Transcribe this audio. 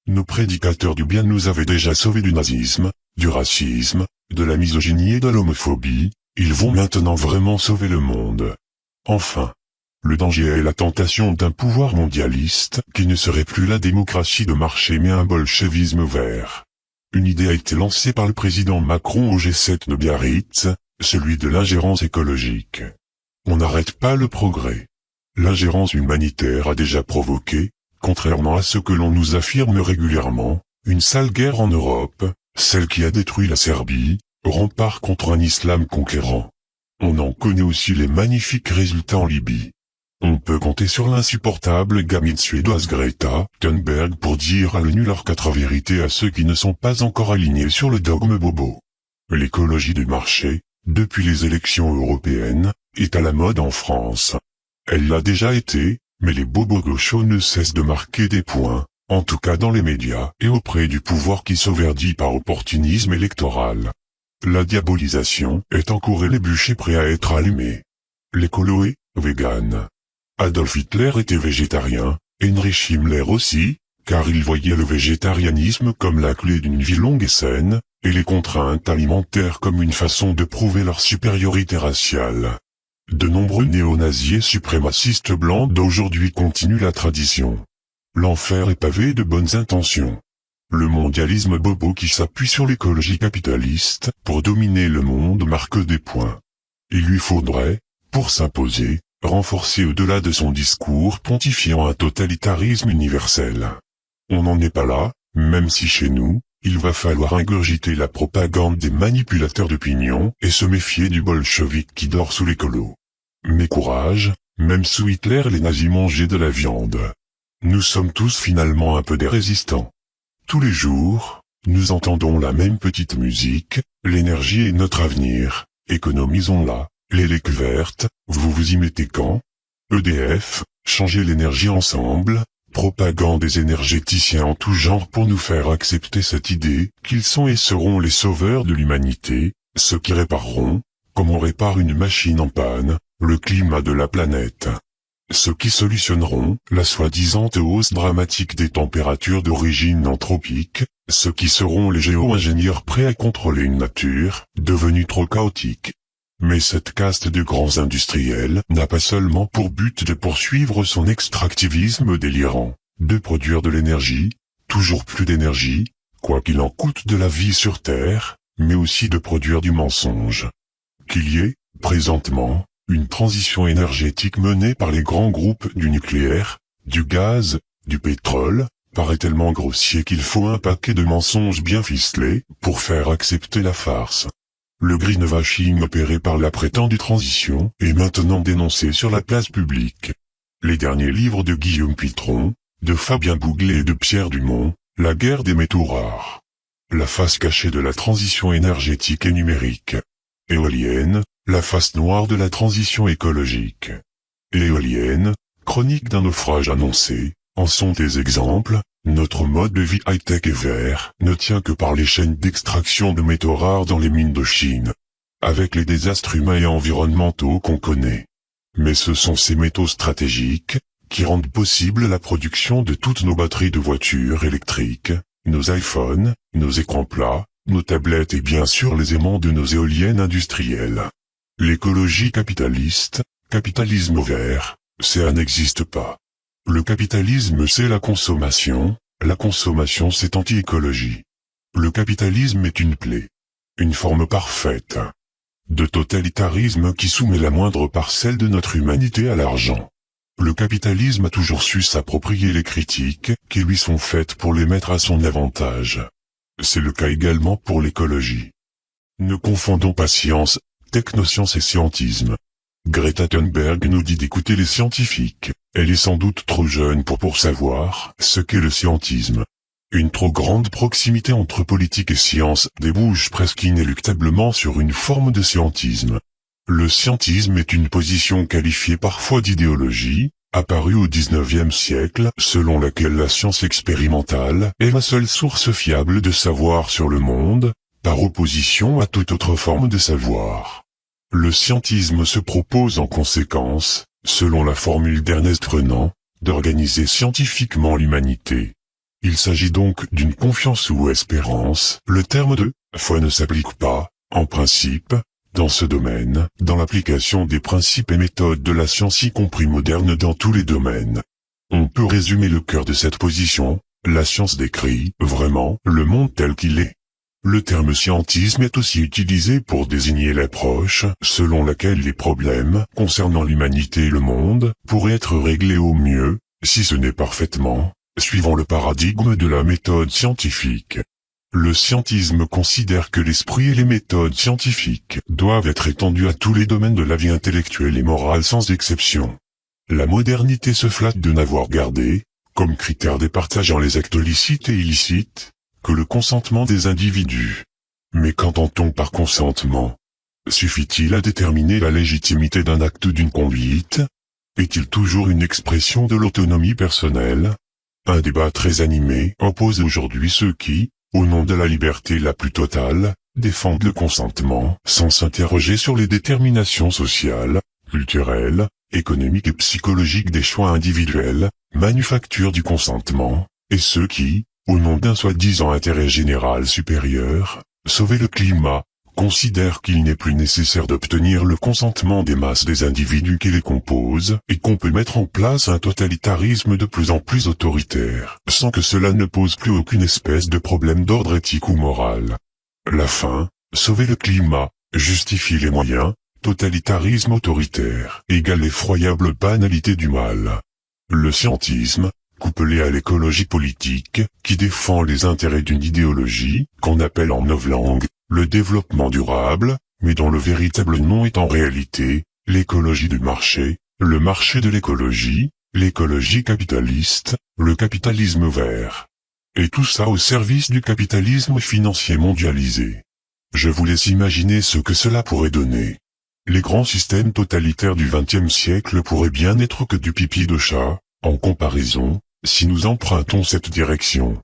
Nos prédicateurs du bien nous avaient déjà sauvés du nazisme, du racisme, de la misogynie et de l'homophobie, ils vont maintenant vraiment sauver le monde. Enfin. Le danger est la tentation d'un pouvoir mondialiste qui ne serait plus la démocratie de marché mais un bolchevisme vert. Une idée a été lancée par le président Macron au G7 de Biarritz, celui de l'ingérence écologique. On n'arrête pas le progrès. L'ingérence humanitaire a déjà provoqué, contrairement à ce que l'on nous affirme régulièrement, une sale guerre en Europe, celle qui a détruit la Serbie, rempart contre un islam conquérant. On en connaît aussi les magnifiques résultats en Libye. On peut compter sur l'insupportable gamine suédoise Greta Thunberg pour dire à l'ONU leurs 4 vérités à ceux qui ne sont pas encore alignés sur le dogme bobo. L'écologie du marché, depuis les élections européennes, est à la mode en France. Elle l'a déjà été, mais les bobos gauchos ne cessent de marquer des points, en tout cas dans les médias et auprès du pouvoir qui s'auverdit par opportunisme électoral. La diabolisation est en cours et les bûchers prêts à être allumés. L'écolo est vegan. Adolf Hitler était végétarien, Heinrich Himmler aussi, car il voyait le végétarianisme comme la clé d'une vie longue et saine, et les contraintes alimentaires comme une façon de prouver leur supériorité raciale. De nombreux néo-nazis et suprémacistes blancs d'aujourd'hui continuent la tradition. L'enfer est pavé de bonnes intentions. Le mondialisme bobo qui s'appuie sur l'écologie capitaliste pour dominer le monde marque des points. Il lui faudrait, pour s'imposer, renforcer au-delà de son discours pontifiant un totalitarisme universel. On n'en est pas là, même si chez nous, il va falloir ingurgiter la propagande des manipulateurs d'opinion et se méfier du bolchevique qui dort sous l'écolo. Mais courage, même sous Hitler les nazis mangeaient de la viande. Nous sommes tous finalement un peu des résistants. Tous les jours, nous entendons la même petite musique, l'énergie est notre avenir, économisons-la. L'élec verte, vous vous y mettez quand? EDF, changer l'énergie ensemble, propagande des énergéticiens en tout genre pour nous faire accepter cette idée qu'ils sont et seront les sauveurs de l'humanité, ceux qui répareront, comme on répare une machine en panne, le climat de la planète. Ceux qui solutionneront la soi-disant hausse dramatique des températures d'origine anthropique, ceux qui seront les géo-ingénieurs prêts à contrôler une nature devenue trop chaotique. Mais cette caste de grands industriels n'a pas seulement pour but de poursuivre son extractivisme délirant, de produire de l'énergie, toujours plus d'énergie, quoi qu'il en coûte de la vie sur Terre, mais aussi de produire du mensonge. Qu'il y ait, présentement, une transition énergétique menée par les grands groupes du nucléaire, du gaz, du pétrole, paraît tellement grossier qu'il faut un paquet de mensonges bien ficelés pour faire accepter la farce. Le greenwashing opéré par la prétendue transition est maintenant dénoncé sur la place publique. Les derniers livres de Guillaume Pitron, de Fabien Bouglet et de Pierre Dumont, La guerre des métaux rares. La face cachée de la transition énergétique et numérique. Éolienne, la face noire de la transition écologique. Éolienne, chronique d'un naufrage annoncé, en sont des exemples. Notre mode de vie high-tech et vert ne tient que par les chaînes d'extraction de métaux rares dans les mines de Chine. Avec les désastres humains et environnementaux qu'on connaît. Mais ce sont ces métaux stratégiques qui rendent possible la production de toutes nos batteries de voitures électriques, nos iPhones, nos écrans plats, nos tablettes et bien sûr les aimants de nos éoliennes industrielles. L'écologie capitaliste, capitalisme vert, ça n'existe pas. Le capitalisme c'est la consommation c'est anti-écologie. Le capitalisme est une plaie. Une forme parfaite de totalitarisme qui soumet la moindre parcelle de notre humanité à l'argent. Le capitalisme a toujours su s'approprier les critiques qui lui sont faites pour les mettre à son avantage. C'est le cas également pour l'écologie. Ne confondons pas science, technoscience et scientisme. Greta Thunberg nous dit d'écouter les scientifiques. Elle est sans doute trop jeune pour savoir ce qu'est le scientisme. Une trop grande proximité entre politique et science débouche presque inéluctablement sur une forme de scientisme. Le scientisme est une position qualifiée parfois d'idéologie, apparue au XIXe siècle, selon laquelle la science expérimentale est la seule source fiable de savoir sur le monde, par opposition à toute autre forme de savoir. Le scientisme se propose en conséquence, selon la formule d'Ernest Renan, d'organiser scientifiquement l'humanité. Il s'agit donc d'une confiance ou espérance. Le terme de foi ne s'applique pas, en principe, dans ce domaine, dans l'application des principes et méthodes de la science y compris moderne dans tous les domaines. On peut résumer le cœur de cette position, la science décrit, vraiment, le monde tel qu'il est. Le terme scientisme est aussi utilisé pour désigner l'approche, selon laquelle les problèmes, concernant l'humanité et le monde, pourraient être réglés au mieux, si ce n'est parfaitement, suivant le paradigme de la méthode scientifique. Le scientisme considère que l'esprit et les méthodes scientifiques doivent être étendus à tous les domaines de la vie intellectuelle et morale sans exception. La modernité se flatte de n'avoir gardé, comme critère départageant les actes licites et illicites, que le consentement des individus. Mais qu'entend-on par consentement? Suffit-il à déterminer la légitimité d'un acte ou d'une conduite? Est-il toujours une expression de l'autonomie personnelle? Un débat très animé oppose aujourd'hui ceux qui, au nom de la liberté la plus totale, défendent le consentement sans s'interroger sur les déterminations sociales, culturelles, économiques et psychologiques des choix individuels, manufacture du consentement, et ceux qui, au nom d'un soi-disant intérêt général supérieur, sauver le climat, considèrent qu'il n'est plus nécessaire d'obtenir le consentement des masses des individus qui les composent, et qu'on peut mettre en place un totalitarisme de plus en plus autoritaire, sans que cela ne pose plus aucune espèce de problème d'ordre éthique ou moral. La fin, sauver le climat, justifie les moyens, totalitarisme autoritaire, égale effroyable banalité du mal. Le scientisme, couplé à l'écologie politique, qui défend les intérêts d'une idéologie, qu'on appelle en novlangue, le développement durable, mais dont le véritable nom est en réalité, l'écologie du marché, le marché de l'écologie capitaliste, le capitalisme vert. Et tout ça au service du capitalisme financier mondialisé. Je vous laisse imaginer ce que cela pourrait donner. Les grands systèmes totalitaires du XXe siècle pourraient bien n'être que du pipi de chat, en comparaison, si nous empruntons cette direction.